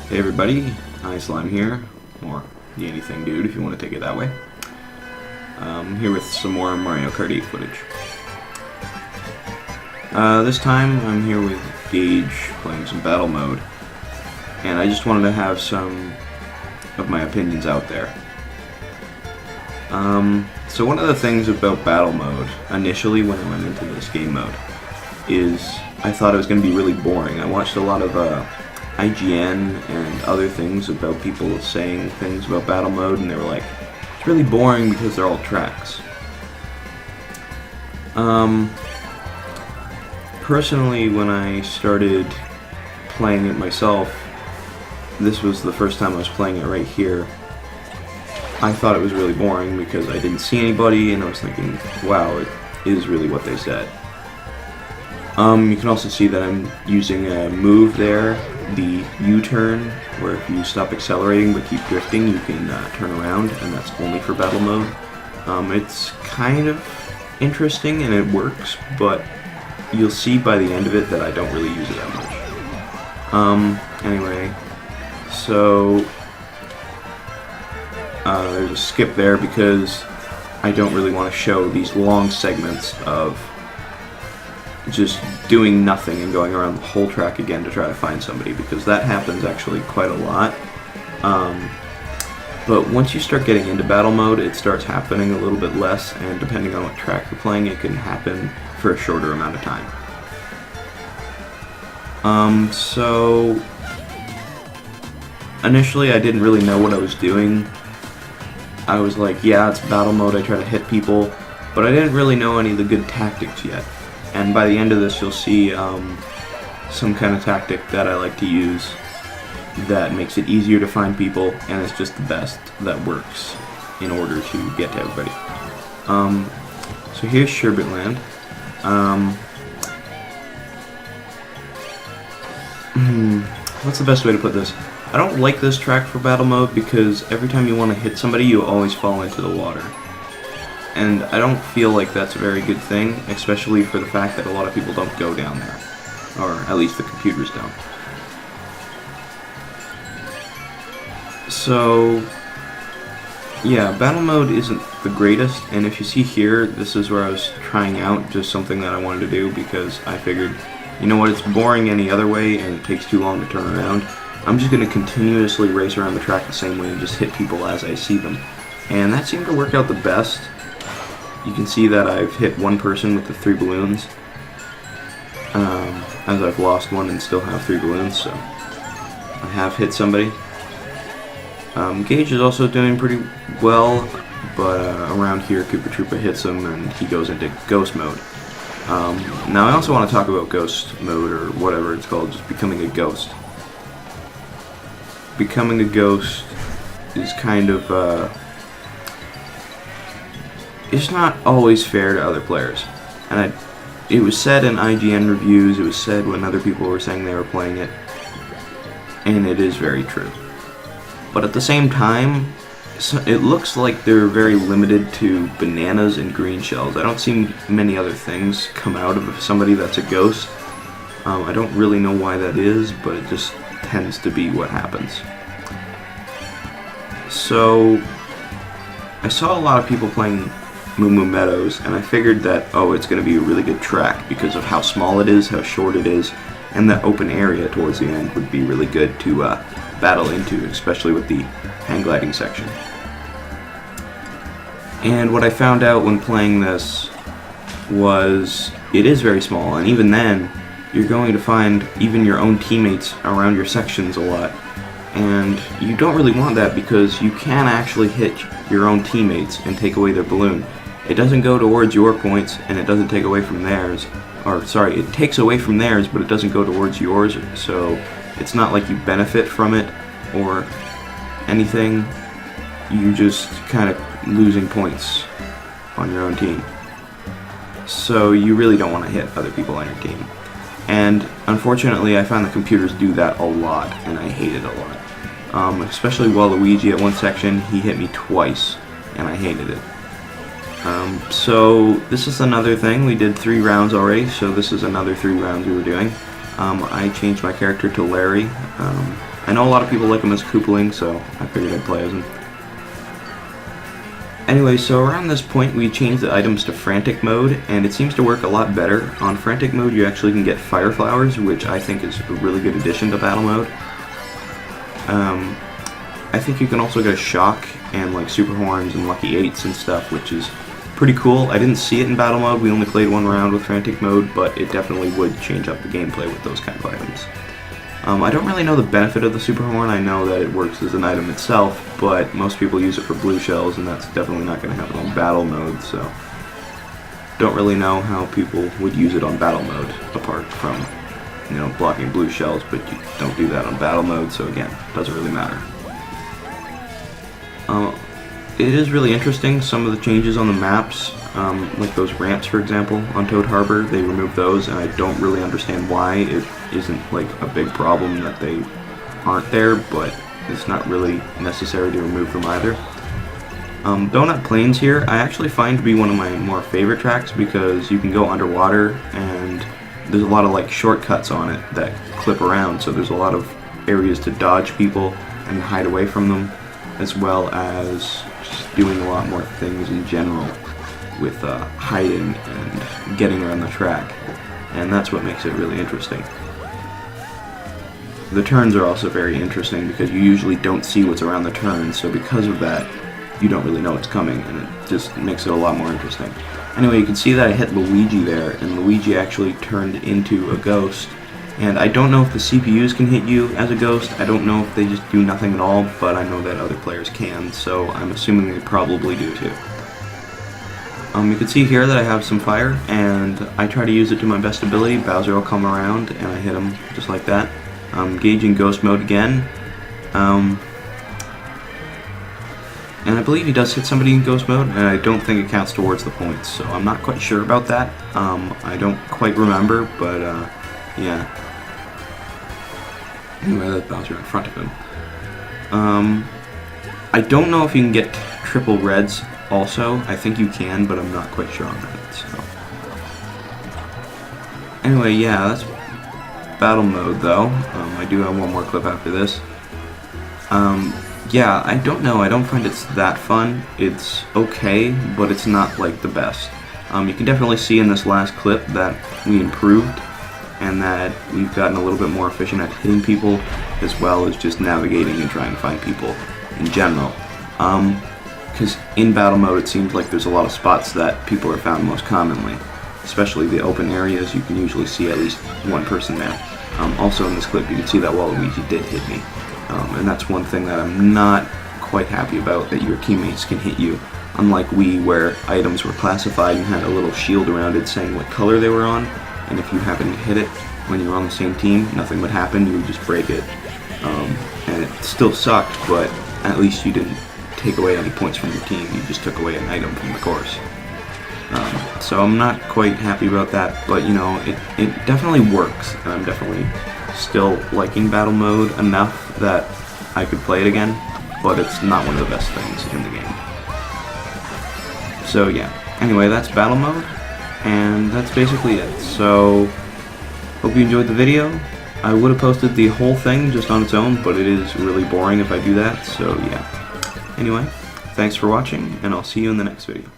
Hey everybody, iSlime here, or the Anything Dude if you want to take it that way. Here with some more Mario Kart 8 footage. This time I'm here with Gage playing some battle mode, and I just wanted to have some of my opinions out there. So one of the things about battle mode, initially when I went into this game mode, is I thought it was going to be really boring. I watched a lot of IGN and other things about people saying things about battle mode, and they were like, it's really boring because they're all tracks. Personally, when I started playing it myself, this was the first time I was playing it right here, I thought it was really boring because I didn't see anybody, and I was thinking, wow, it is really what they said. You can also see that I'm using a move there, the U-turn, where if you stop accelerating but keep drifting, you can turn around, and that's only for battle mode. It's kind of interesting and it works, but you'll see by the end of it that I don't really use it that much. Anyway, so there's a skip there because I don't really want to show these long segments of just doing nothing and going around the whole track again to try to find somebody, because that happens actually quite a lot. But once you start getting into battle mode, it starts happening a little bit less, and depending on what track you're playing, it can happen for a shorter amount of time. So initially I didn't really know what I was doing. I was like, yeah, it's battle mode, I try to hit people, but I didn't really know any of the good tactics yet. And by the end of this, you'll see some kind of tactic that I like to use that makes it easier to find people, and it's just the best that works in order to get to everybody. So here's Sherbetland. What's the best way to put this? I don't like this track for battle mode because every time you want to hit somebody, you always fall into the water. And I don't feel like that's a very good thing, especially for the fact that a lot of people don't go down there. Or at least the computers don't. So, yeah, battle mode isn't the greatest, and if you see here, this is where I was trying out just something that I wanted to do because I figured, you know what, it's boring any other way and it takes too long to turn around. I'm just going to continuously race around the track the same way and just hit people as I see them. And that seemed to work out the best. You can see that I've hit one person with the 3 balloons, as I've lost one and still have 3 balloons, so I have hit somebody. Gage is also doing pretty well, but around here Koopa Troopa hits him and he goes into ghost mode. Now I also want to talk about ghost mode, or whatever it's called, just becoming a ghost. Becoming a ghost is kind of, it's not always fair to other players. And it was said in IGN reviews, it was said when other people were saying they were playing it, and it is very true. But at the same time, it looks like they're very limited to bananas and green shells. I don't see many other things come out of somebody that's a ghost. I don't really know why that is, but it just tends to be what happens. So, I saw a lot of people playing Moo Moo Meadows, and I figured that, oh, it's going to be a really good track because of how small it is, how short it is, and that open area towards the end would be really good to battle into, especially with the hang gliding section. And what I found out when playing this was it is very small, and even then, you're going to find even your own teammates around your sections a lot. And you don't really want that because you can actually hit your own teammates and take away their balloon. It doesn't go towards your points, and it doesn't take away from theirs. Or, sorry, it takes away from theirs, but it doesn't go towards yours, so it's not like you benefit from it or anything. You're just kind of losing points on your own team. So you really don't want to hit other people on your team. And unfortunately, I found the computers do that a lot, and I hate it a lot. Especially Waluigi at one section, he hit me twice, and I hated it. So this is another thing. We did 3 rounds already, so this is another 3 rounds we were doing. I changed my character to Larry. I know a lot of people like him as Koopaling, so I figured I'd play as him. Anyway, so around this point we changed the items to Frantic mode, and it seems to work a lot better. On Frantic mode you actually can get Fire Flowers, which I think is a really good addition to Battle mode. I think you can also get a Shock and like Super Horns and Lucky 8s and stuff, which is pretty cool. I didn't see it in Battle mode, we only played one round with Frantic mode, but it definitely would change up the gameplay with those kind of items. I don't really know the benefit of the Super Horn. I know that it works as an item itself, but most people use it for blue shells, and that's definitely not going to happen on Battle mode, so don't really know how people would use it on Battle mode, apart from, you know, blocking blue shells, but you don't do that on Battle mode, so again, doesn't really matter. It is really interesting, some of the changes on the maps, like those ramps for example, on Toad Harbor, they removed those, and I don't really understand why. It isn't like a big problem that they aren't there, but it's not really necessary to remove them either. Donut Plains here, I actually find to be one of my more favorite tracks because you can go underwater, and there's a lot of like shortcuts on it that clip around, so there's a lot of areas to dodge people and hide away from them, as well as just doing a lot more things in general with hiding and getting around the track, and that's what makes it really interesting. The turns are also very interesting because you usually don't see what's around the turns, so because of that you don't really know what's coming, and it just makes it a lot more interesting. Anyway, you can see that I hit Luigi there, and Luigi actually turned into a ghost. And I don't know if the CPUs can hit you as a ghost, I don't know if they just do nothing at all, but I know that other players can, so I'm assuming they probably do too. You can see here that I have some fire, and I try to use it to my best ability. Bowser will come around, and I hit him just like that. Engaging Ghost Mode again. And I believe he does hit somebody in Ghost Mode, and I don't think it counts towards the points, so I'm not quite sure about that. I don't quite remember, but yeah. Anyway, that's Bowser in front of him. I don't know if you can get triple reds also. I think you can, but I'm not quite sure on that. So anyway, yeah, that's Battle mode though. I do have one more clip after this. Yeah, I don't know. I don't find it's that fun. It's okay, but it's not like the best. You can definitely see in this last clip that we improved, and that we've gotten a little bit more efficient at hitting people, as well as just navigating and trying to find people in general. Because in battle mode it seems like there's a lot of spots that people are found most commonly, especially the open areas. You can usually see at least one person there. Also in this clip you can see that Waluigi did hit me, and that's one thing that I'm not quite happy about, that your teammates can hit you. Unlike Wii, where items were classified and had a little shield around it saying what color they were on, and if you happened to hit it when you were on the same team, nothing would happen, you would just break it. And it still sucked, but at least you didn't take away any points from your team, you just took away an item from the course. So I'm not quite happy about that, but you know, it definitely works, and I'm definitely still liking battle mode enough that I could play it again, but it's not one of the best things in the game. So yeah, anyway, that's battle mode, and that's basically it. So hope you enjoyed the video. I would have posted the whole thing just on its own, but it is really boring if I do that, so yeah. Anyway, thanks for watching, and I'll see you in the next video.